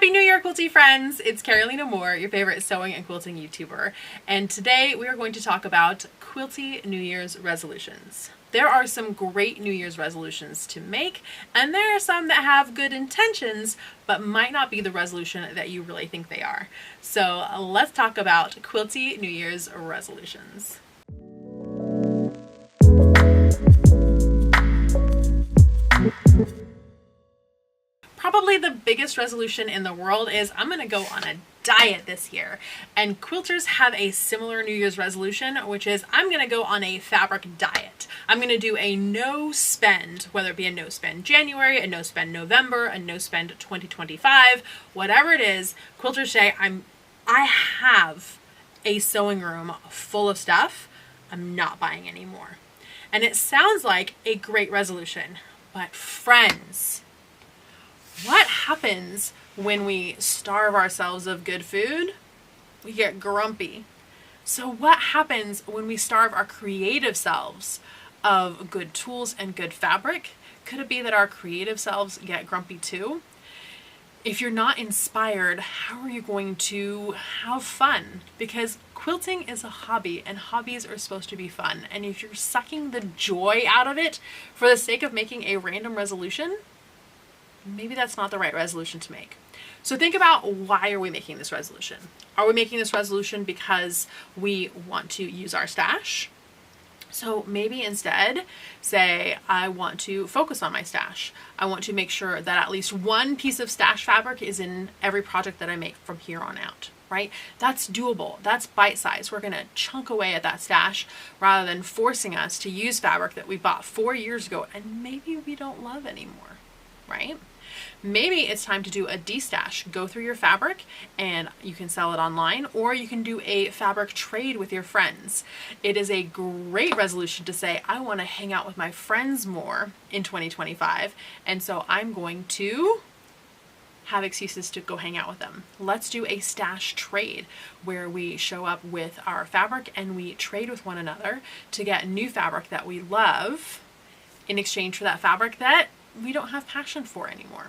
Happy New Year, quilty friends! It's Carolina Moore, your favorite sewing and quilting YouTuber, and today we are going to talk about quilty New Year's resolutions. There are some great New Year's resolutions to make, and there are some that have good intentions, but might not be the resolution that you really think they are. So let's talk about quilty New Year's resolutions. Probably the biggest resolution in the world is I'm going to go on a diet this year. And quilters have a similar New Year's resolution, which is I'm going to go on a fabric diet. I'm going to do a no spend, whether it be a no spend January, a no spend November, a no spend 2025, whatever it is. Quilters say I have a sewing room full of stuff. I'm not buying anymore. And it sounds like a great resolution, but friends, what happens when we starve ourselves of good food? We get grumpy. So what happens when we starve our creative selves of good tools and good fabric? Could it be that our creative selves get grumpy too? If you're not inspired, how are you going to have fun? Because quilting is a hobby and hobbies are supposed to be fun. And if you're sucking the joy out of it for the sake of making a random resolution, maybe that's not the right resolution to make. So think about, why are we making this resolution? Are we making this resolution because we want to use our stash? So maybe instead say, I want to focus on my stash. I want to make sure that at least one piece of stash fabric is in every project that I make from here on out, right? That's doable. That's bite-sized. We're going to chunk away at that stash rather than forcing us to use fabric that we bought 4 years ago and maybe we don't love anymore, right? Maybe it's time to do a destash. Go through your fabric and you can sell it online, or you can do a fabric trade with your friends. It is a great resolution to say, I want to hang out with my friends more in 2025, and so I'm going to have excuses to go hang out with them. Let's do a stash trade where we show up with our fabric and we trade with one another to get new fabric that we love in exchange for that fabric that we don't have passion for anymore.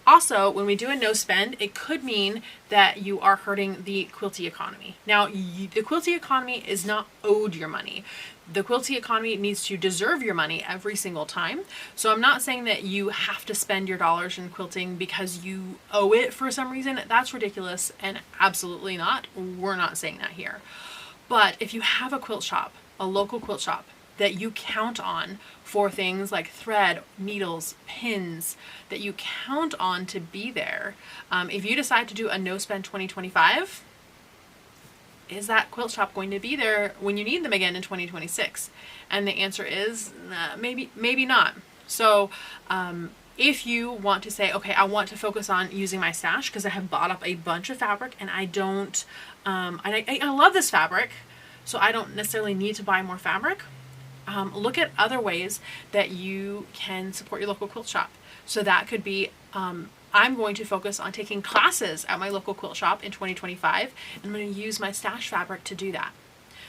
Also, when we do a no spend, it could mean that you are hurting the quilty economy. Now, the quilty economy is not owed your money. The quilty economy needs to deserve your money every single time. So I'm not saying that you have to spend your dollars in quilting because you owe it for some reason. That's ridiculous and absolutely not. We're not saying that here. But if you have a quilt shop, a local quilt shop, that you count on for things like thread, needles, pins, that you count on to be there. If you decide to do a no spend 2025, is that quilt shop going to be there when you need them again in 2026? And the answer is maybe not. So if you want to say, okay, I want to focus on using my stash because I have bought up a bunch of fabric and I don't, I love this fabric, so I don't necessarily need to buy more fabric. Look at other ways that you can support your local quilt shop. So that could be, I'm going to focus on taking classes at my local quilt shop in 2025, and I'm going to use my stash fabric to do that.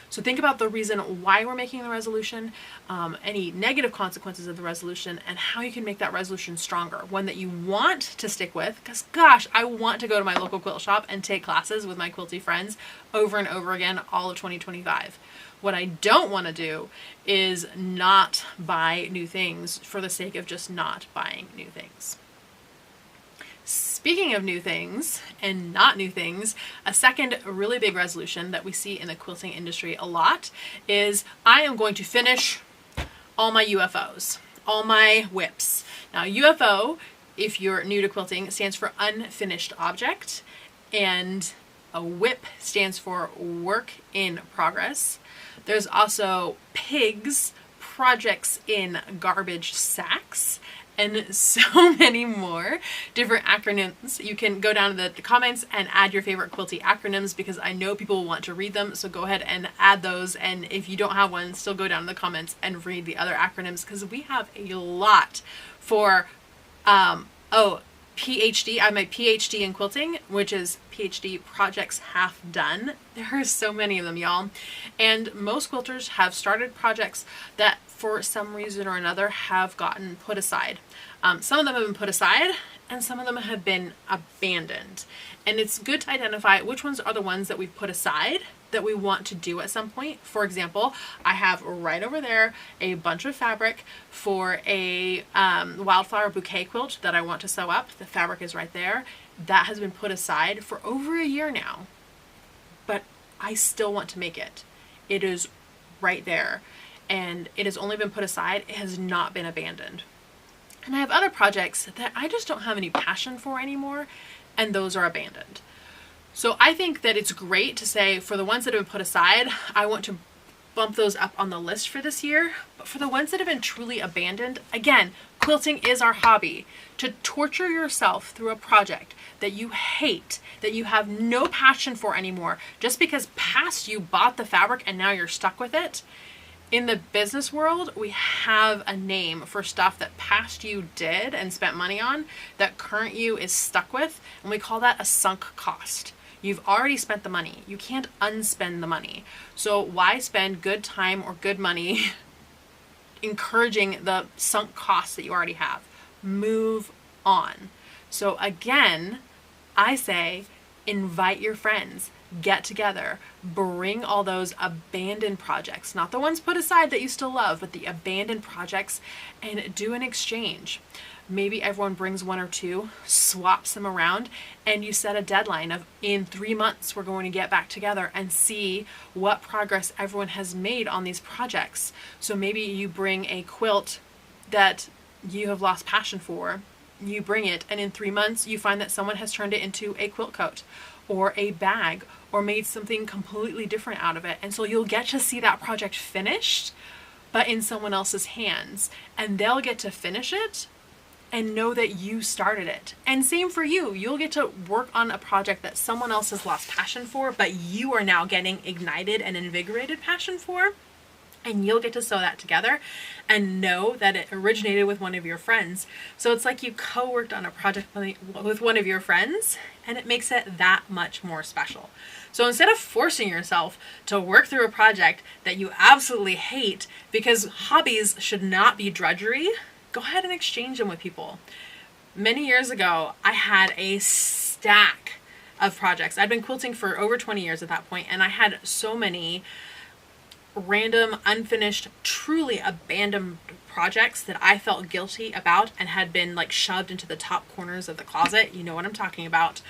So think about the reason why we're making the resolution, any negative consequences of the resolution, and how you can make that resolution stronger. One that you want to stick with, because gosh, I want to go to my local quilt shop and take classes with my quilty friends over and over again all of 2025. What I don't want to do is not buy new things for the sake of just not buying new things. Speaking of new things and not new things, a second really big resolution that we see in the quilting industry a lot is I am going to finish all my UFOs, all my whips. Now, UFO, if you're new to quilting, stands for unfinished object, and a whip stands for work in progress. There's also pigs, projects in garbage sacks, and so many more different acronyms. You can go down to the comments and add your favorite quilty acronyms because I know people want to read them, so go ahead and add those. And if you don't have one, still go down to the comments and read the other acronyms because we have a lot for, PhD. I have my PhD in quilting, which is PhD projects half done. There are so many of them, y'all. And most quilters have started projects that for some reason or another, have gotten put aside. Some of them have been put aside, and some of them have been abandoned. And it's good to identify which ones are the ones that we've put aside that we want to do at some point. For example, I have right over there a bunch of fabric for a wildflower bouquet quilt that I want to sew up. The fabric is right there. That has been put aside for over a year now, but I still want to make it. It is right there, and it has only been put aside. It has not been abandoned. And I have other projects that I just don't have any passion for anymore, and those are abandoned. So I think that it's great to say, for the ones that have been put aside, I want to bump those up on the list for this year. But for the ones that have been truly abandoned, again, quilting is our hobby. To torture yourself through a project that you hate, that you have no passion for anymore, just because past you bought the fabric and now you're stuck with it. In the business world, we have a name for stuff that past you did and spent money on that current you is stuck with, and we call that a sunk cost. You've already spent the money. You can't unspend the money. So why spend good time or good money encouraging the sunk costs that you already have? Move on. So again, I say invite your friends, get together, bring all those abandoned projects, not the ones put aside that you still love, but the abandoned projects, and do an exchange. Maybe everyone brings one or two, swaps them around, and you set a deadline of in 3 months we're going to get back together and see what progress everyone has made on these projects. So maybe you bring a quilt that you have lost passion for, you bring it, and in 3 months you find that someone has turned it into a quilt coat or a bag or made something completely different out of it. And so you'll get to see that project finished, but in someone else's hands, and they'll get to finish it and know that you started it. And same for you. You'll get to work on a project that someone else has lost passion for, but you are now getting ignited and invigorated passion for. And you'll get to sew that together and know that it originated with one of your friends. So it's like you co-worked on a project with one of your friends, and it makes it that much more special. So instead of forcing yourself to work through a project that you absolutely hate, because hobbies should not be drudgery, go ahead and exchange them with people. Many years ago, I had a stack of projects. I'd been quilting for over 20 years at that point, and I had so many random, unfinished, truly abandoned projects that I felt guilty about and had been like shoved into the top corners of the closet. You know what I'm talking about.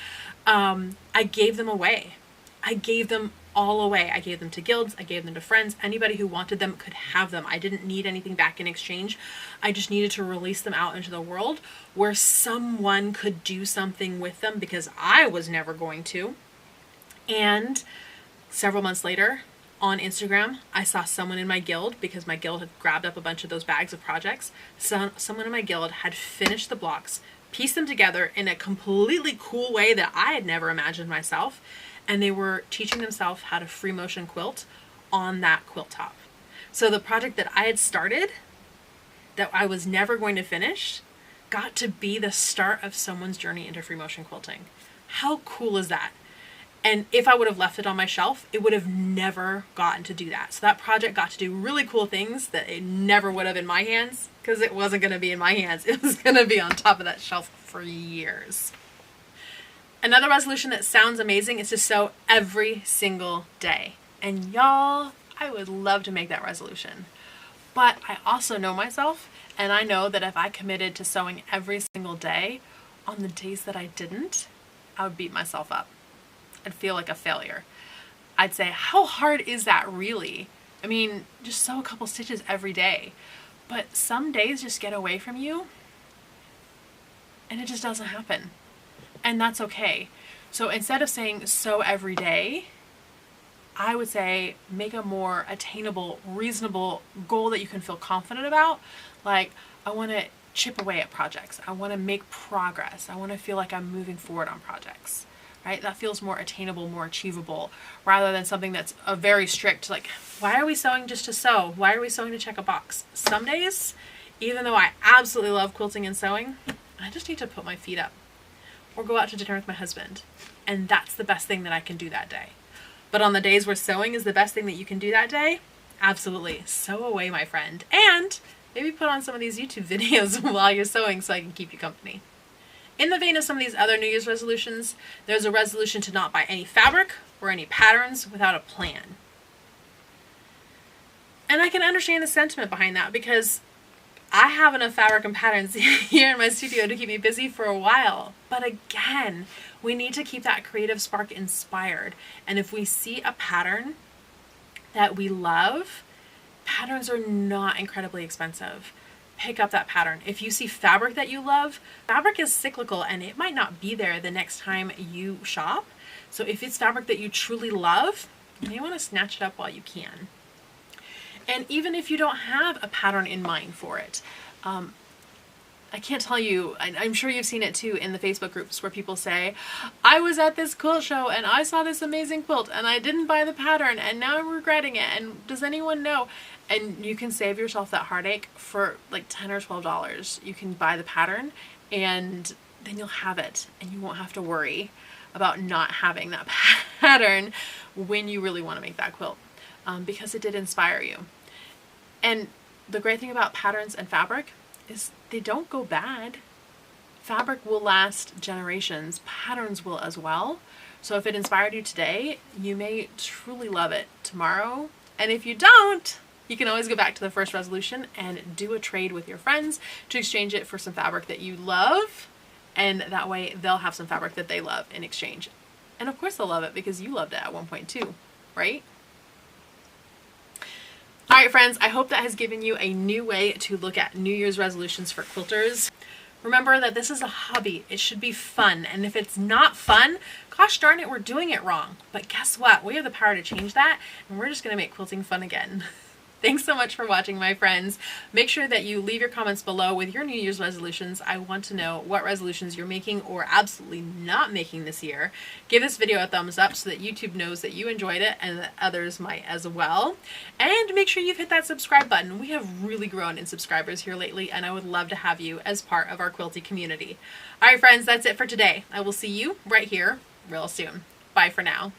I gave them away. I gave them all away. I gave them to guilds. I gave them to friends. Anybody who wanted them could have them. I didn't need anything back in exchange. I just needed to release them out into the world where someone could do something with them, because I was never going to. And several months later, on Instagram, I saw someone in my guild, because my guild had grabbed up a bunch of those bags of projects. So someone in my guild had finished the blocks, pieced them together in a completely cool way that I had never imagined myself. And they were teaching themselves how to free motion quilt on that quilt top. So the project that I had started, that I was never going to finish, got to be the start of someone's journey into free motion quilting. How cool is that? And if I would have left it on my shelf, it would have never gotten to do that. So that project got to do really cool things that it never would have in my hands, because it wasn't going to be in my hands. It was going to be on top of that shelf for years. Another resolution that sounds amazing is to sew every single day. And y'all, I would love to make that resolution. But I also know myself, and I know that if I committed to sewing every single day, on the days that I didn't, I would beat myself up. I'd feel like a failure. I'd say, how hard is that really? I mean, just sew a couple stitches every day. But some days just get away from you, and it just doesn't happen. And that's okay. So instead of saying sew every day, I would say make a more attainable, reasonable goal that you can feel confident about. Like, I want to chip away at projects. I want to make progress. I want to feel like I'm moving forward on projects. Right? That feels more attainable, more achievable, rather than something that's a very strict, like, why are we sewing just to sew? Why are we sewing to check a box? Some days, even though I absolutely love quilting and sewing, I just need to put my feet up or go out to dinner with my husband. And that's the best thing that I can do that day. But on the days where sewing is the best thing that you can do that day, Absolutely. Sew away, my friend. And maybe put on some of these YouTube videos while you're sewing so I can keep you company. In the vein of some of these other New Year's resolutions, there's a resolution to not buy any fabric or any patterns without a plan. And I can understand the sentiment behind that because I have enough fabric and patterns here in my studio to keep me busy for a while. But again, we need to keep that creative spark inspired. And if we see a pattern that we love, patterns are not incredibly expensive. Pick up that pattern. If you see fabric that you love, fabric is cyclical and it might not be there the next time you shop. So if it's fabric that you truly love, you may want to snatch it up while you can. And even if you don't have a pattern in mind for it, I can't tell you, I'm sure you've seen it too in the Facebook groups where people say, I was at this quilt show and I saw this amazing quilt and I didn't buy the pattern and now I'm regretting it, and does anyone know? And you can save yourself that heartache for like $10 or $12. You can buy the pattern and then you'll have it and you won't have to worry about not having that pattern when you really want to make that quilt, because it did inspire you. And the great thing about patterns and fabric is they don't go bad. Fabric will last generations. Patterns will as well. So if it inspired you today, you may truly love it tomorrow. And if you don't, you can always go back to the first resolution and do a trade with your friends to exchange it for some fabric that you love. And that way they'll have some fabric that they love in exchange. And of course they'll love it because you loved it at one point too, right? All right, friends, I hope that has given you a new way to look at New Year's resolutions for quilters. Remember that this is a hobby. It should be fun. And if it's not fun, gosh darn it, we're doing it wrong. But guess what? We have the power to change that, and we're just going to make quilting fun again. Thanks so much for watching, my friends. Make sure that you leave your comments below with your New Year's resolutions. I want to know what resolutions you're making or absolutely not making this year. Give this video a thumbs up so that YouTube knows that you enjoyed it and that others might as well. And make sure you've hit that subscribe button. We have really grown in subscribers here lately, and I would love to have you as part of our quilty community. All right, friends, that's it for today. I will see you right here real soon. Bye for now.